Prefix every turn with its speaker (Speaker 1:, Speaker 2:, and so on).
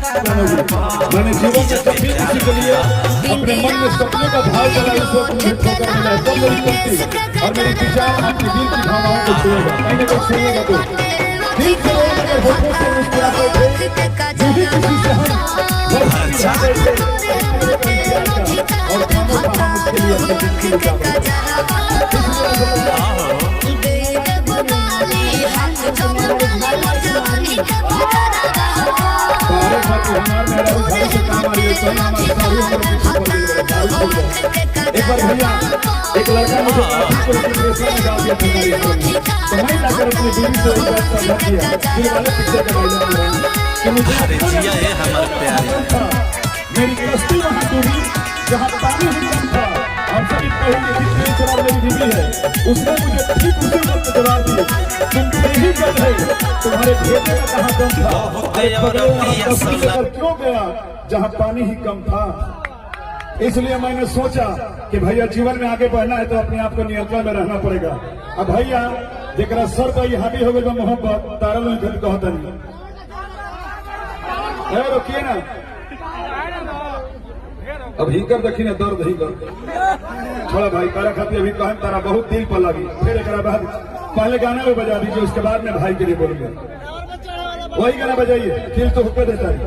Speaker 1: मैंने जीवन में कभी किसी के लिए अपने मन में सपने का भाव चला इस वक्त मुझे ठोकर मिला है। तब मेरी शक्ति और मेरी विचार आपके दिल की भावनाओं को छुएगा। मैंने कोई सुनेगा तो दिल से अगर होठों से मुस्कुराते थे यही किसी से हम और खानों का हम उसके लिए अपने दिल की सारे साथी हमारे मेरा भाई से काम आ रही है तो हमारे एक बार भैया एक लड़का मुझे डिप्रेशन में डाल दिया था तो मैं जाकर अपनी बीवी से एक बात कर दिया दिल वाले पिक्चर का डायलॉग कि मुझे
Speaker 2: जिया है हमारे प्यारे
Speaker 1: मेरी कश्ती वहाँ डूबी जहाँ पानी ही कम था और सभी कहेंगे कि तेरी जवाब मेरी बीवी है। उसने मुझे ठीक उसी वक्त जवाब दिया तुम यही गल है तुम्हारे भेजे में कहाँ दम था क्यों गया जहाँ पानी ही कम था। इसलिए मैंने सोचा कि भैया जीवन में आगे बढ़ना है तो अपने आप को नियंत्रण में रहना पड़ेगा। अब भैया जरा सर पर हावी हो गई मोहब्बत तारा लोग कहता नहीं रोकिए ना अब ही कर देखी ना दर्द ही कर थोड़ा भाई तारा खाती अभी कहन तारा बहुत दिल पर लगी फिर एक बाद पहले गाना भी बजा दीजिए उसके बाद में भाई के लिए बोलेंगे वही गाना बजाइए दिल तो होकर देता है।